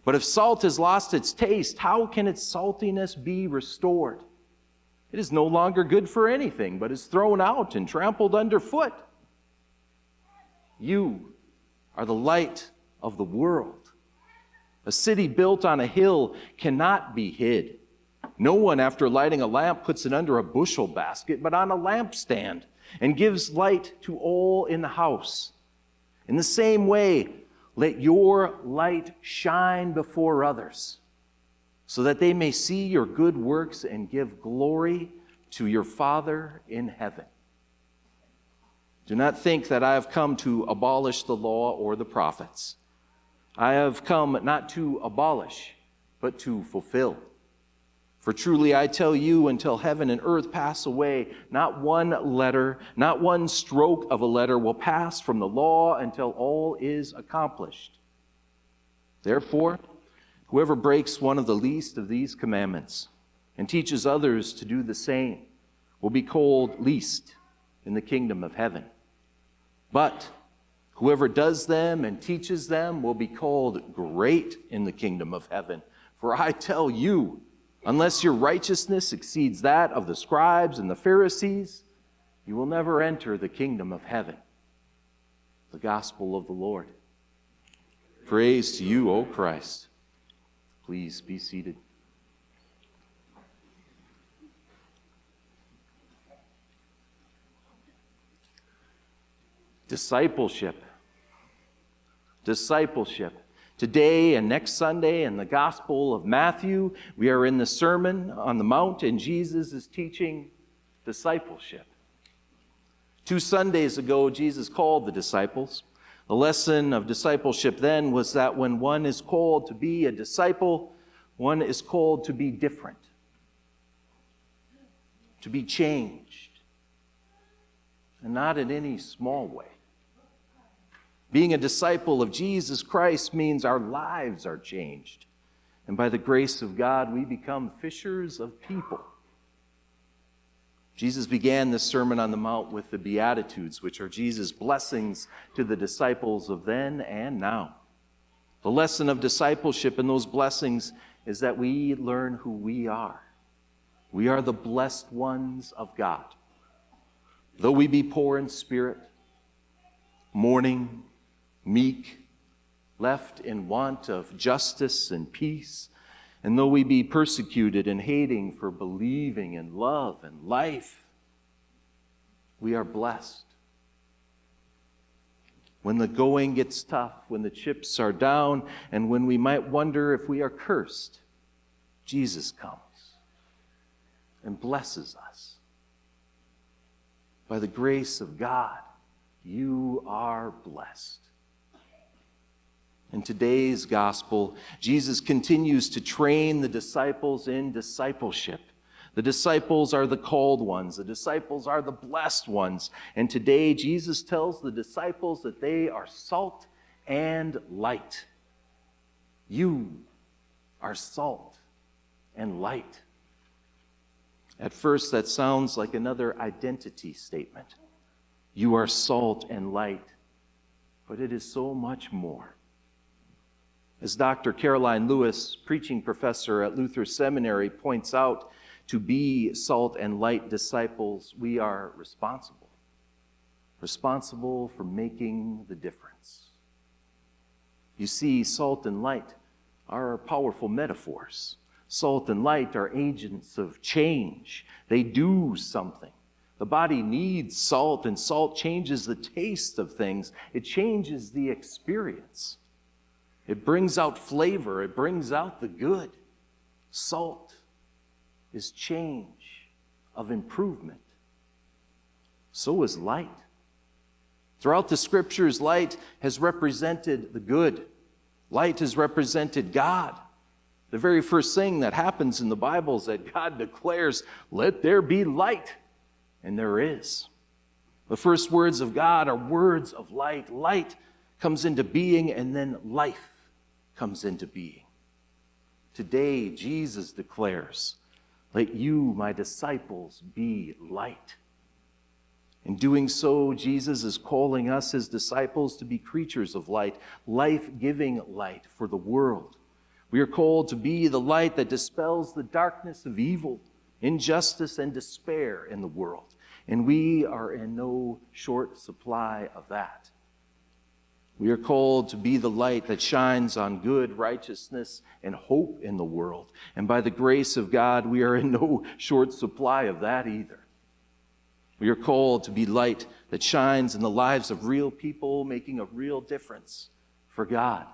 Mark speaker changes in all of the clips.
Speaker 1: But if salt has lost its taste, how can its saltiness be restored? It is no longer good for anything, but is thrown out and trampled underfoot. You are the light of the world. A city built on a hill cannot be hid. No one, after lighting a lamp, puts it under a bushel basket, but on a lampstand, and gives light to all in the house. In the same way, let your light shine before others, so that they may see your good works and give glory to your Father in heaven. Do not think that I have come to abolish the law or the prophets. I have come not to abolish, but to fulfill. For truly I tell you, until heaven and earth pass away, not one letter, not one stroke of a letter will pass from the law until all is accomplished. Therefore, whoever breaks one of the least of these commandments and teaches others to do the same will be called least in the kingdom of heaven. But whoever does them and teaches them will be called great in the kingdom of heaven. For I tell you, unless your righteousness exceeds that of the scribes and the Pharisees, you will never enter the kingdom of heaven. The gospel of the Lord. Praise to you, O Christ. Please be seated. Discipleship. Discipleship. Today and next Sunday in the Gospel of Matthew, we are in the Sermon on the Mount, and Jesus is teaching discipleship. 2 Sundays ago, Jesus called the disciples. The lesson of discipleship then was that when one is called to be a disciple, one is called to be different, to be changed, and not in any small way. Being a disciple of Jesus Christ means our lives are changed. And by the grace of God, we become fishers of people. Jesus began this Sermon on the Mount with the Beatitudes, which are Jesus' blessings to the disciples of then and now. The lesson of discipleship in those blessings is that we learn who we are. We are the blessed ones of God. Though we be poor in spirit, mourning, meek, left in want of justice and peace, and though we be persecuted and hating for believing in love and life, we are blessed. When the going gets tough, when the chips are down, and when we might wonder if we are cursed, Jesus comes and blesses us. By the grace of God, you are blessed. In today's gospel, Jesus continues to train the disciples in discipleship. The disciples are the called ones. The disciples are the blessed ones. And today, Jesus tells the disciples that they are salt and light. You are salt and light. At first, that sounds like another identity statement. You are salt and light. But it is so much more. As Dr. Caroline Lewis, preaching professor at Lutheran Seminary, points out, to be salt and light disciples, we are responsible. Responsible for making the difference. You see, salt and light are powerful metaphors. Salt and light are agents of change. They do something. The body needs salt, and salt changes the taste of things. It changes the experience. It brings out flavor. It brings out the good. Salt is change of improvement. So is light. Throughout the scriptures, light has represented the good. Light has represented God. The very first thing that happens in the Bible is that God declares, "Let there be light," and there is. The first words of God are words of light. Light comes into being, and then life comes into being. Today, Jesus declares, "Let you, my disciples, be light." In doing so, Jesus is calling us, his disciples, to be creatures of light, life-giving light for the world. We are called to be the light that dispels the darkness of evil, injustice, and despair in the world. And we are in no short supply of that. We are called to be the light that shines on good, righteousness, and hope in the world. And by the grace of God, we are in no short supply of that either. We are called to be light that shines in the lives of real people, making a real difference for God.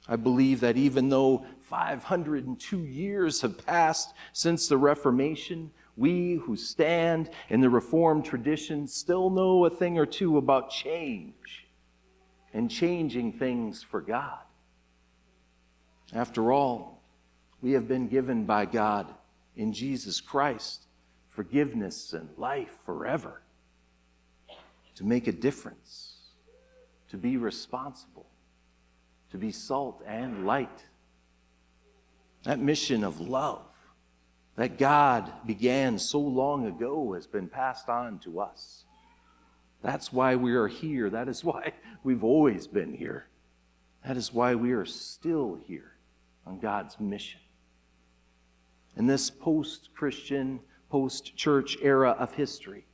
Speaker 1: I believe that even though 502 years have passed since the Reformation, we who stand in the Reformed tradition still know a thing or two about change and changing things for God. After all, we have been given by God in Jesus Christ forgiveness and life forever, to make a difference, to be responsible, to be salt and light. That mission of love that God began so long ago has been passed on to us. That's why we are here. That is why we've always been here. That is why we are still here on God's mission. In this post-Christian, post-church era of history,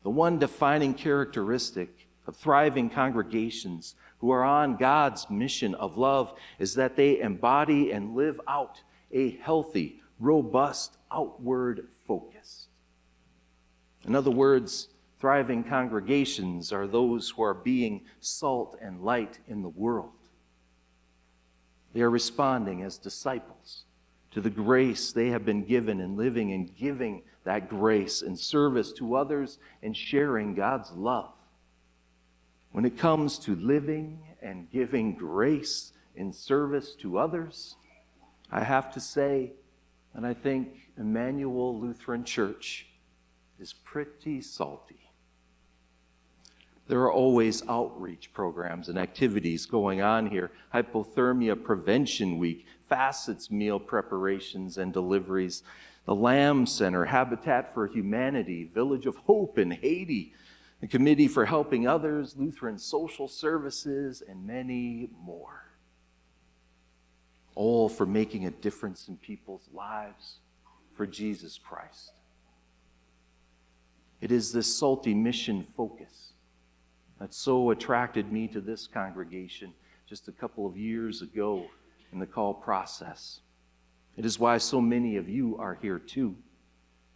Speaker 1: the one defining characteristic of thriving congregations who are on God's mission of love is that they embody and live out a healthy, robust, outward focus. In other words, thriving congregations are those who are being salt and light in the world. They are responding as disciples to the grace they have been given and living and giving that grace in service to others and sharing God's love. When it comes to living and giving grace in service to others, I have to say that I think Emmanuel Lutheran Church is pretty salty. There are always outreach programs and activities going on here. Hypothermia Prevention Week, Facets meal preparations and deliveries, the Lamb Center, Habitat for Humanity, Village of Hope in Haiti, the Committee for Helping Others, Lutheran Social Services, and many more. All for making a difference in people's lives for Jesus Christ. It is this salty mission focus that so attracted me to this congregation just a couple of years ago in the call process. It is why so many of you are here too.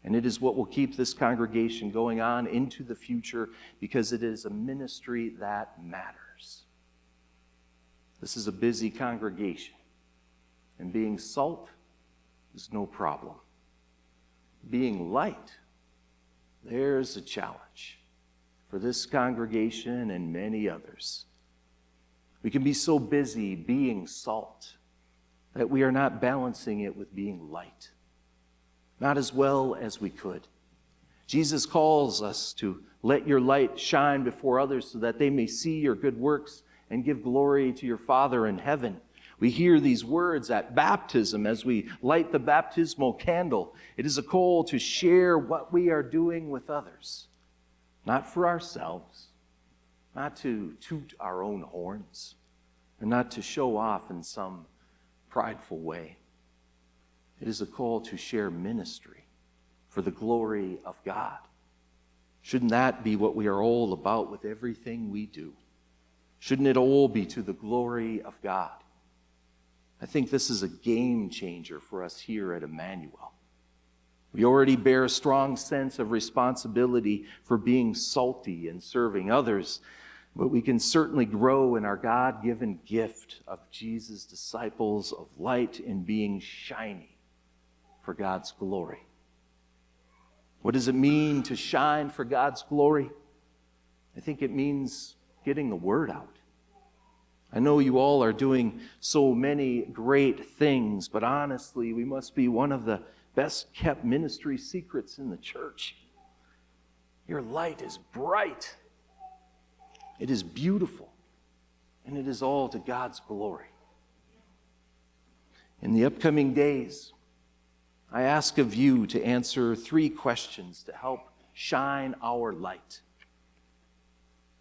Speaker 1: And it is what will keep this congregation going on into the future, because it is a ministry that matters. This is a busy congregation, and being salt is no problem. Being light, there's a challenge for this congregation and many others. We can be so busy being salt that we are not balancing it with being light, not as well as we could. Jesus calls us to let your light shine before others so that they may see your good works and give glory to your Father in heaven. We hear these words at baptism as we light the baptismal candle. It is a call to share what we are doing with others, not for ourselves, not to toot our own horns, and not to show off in some prideful way. It is a call to share ministry for the glory of God. Shouldn't that be what we are all about with everything we do? Shouldn't it all be to the glory of God? I think this is a game changer for us here at Emmanuel. We already bear a strong sense of responsibility for being salty and serving others, but we can certainly grow in our God-given gift of Jesus' disciples of light and being shiny for God's glory. What does it mean to shine for God's glory? I think it means getting the word out. I know you all are doing so many great things, but honestly, we must be one of the best kept ministry secrets in the church. Your light is bright. It is beautiful, and it is all to God's glory. In the upcoming days, I ask of you to answer 3 questions to help shine our light.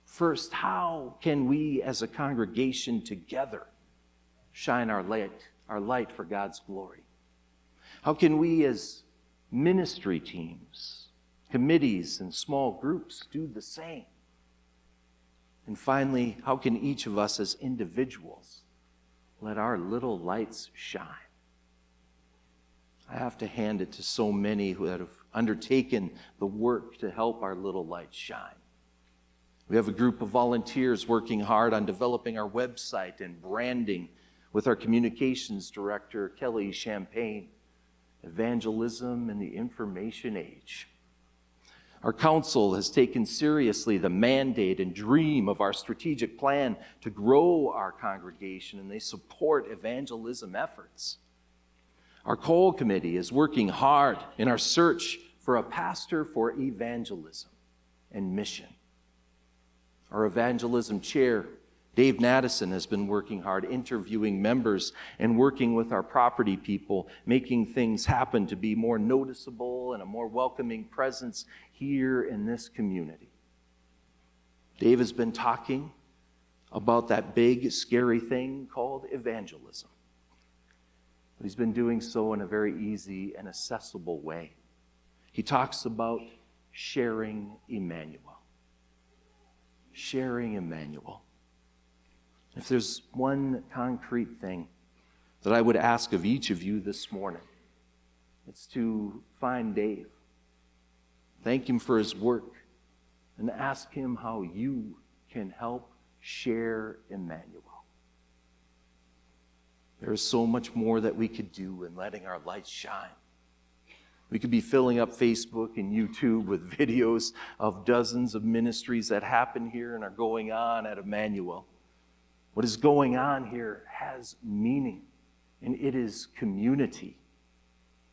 Speaker 1: First, how can we as a congregation together shine our light for God's glory? How can we as ministry teams, committees, and small groups do the same? And finally, how can each of us as individuals let our little lights shine? I have to hand it to so many who have undertaken the work to help our little lights shine. We have a group of volunteers working hard on developing our website and branding with our communications director, Kelly Champagne. Evangelism in the information age. Our council has taken seriously the mandate and dream of our strategic plan to grow our congregation, and they support evangelism efforts. Our call committee is working hard in our search for a pastor for evangelism and mission. Our evangelism chair, Dave Naddison, has been working hard, interviewing members and working with our property people, making things happen to be more noticeable and a more welcoming presence here in this community. Dave has been talking about that big, scary thing called evangelism. But he's been doing so in a very easy and accessible way. He talks about sharing Emmanuel. Sharing Emmanuel. If there's one concrete thing that I would ask of each of you this morning, it's to find Dave, thank him for his work, and ask him how you can help share Emmanuel. There is so much more that we could do in letting our lights shine. We could be filling up Facebook and YouTube with videos of dozens of ministries that happen here and are going on at Emmanuel. What is going on here has meaning, and it is community.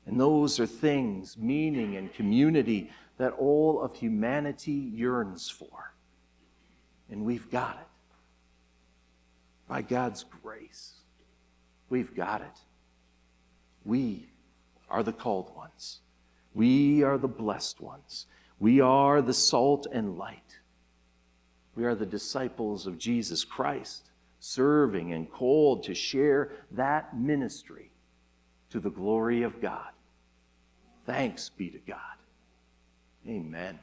Speaker 1: And those are things, meaning and community, that all of humanity yearns for. And we've got it. By God's grace, we've got it. We are the called ones. We are the blessed ones. We are the salt and light. We are the disciples of Jesus Christ, serving and called to share that ministry to the glory of God. Thanks be to God. Amen.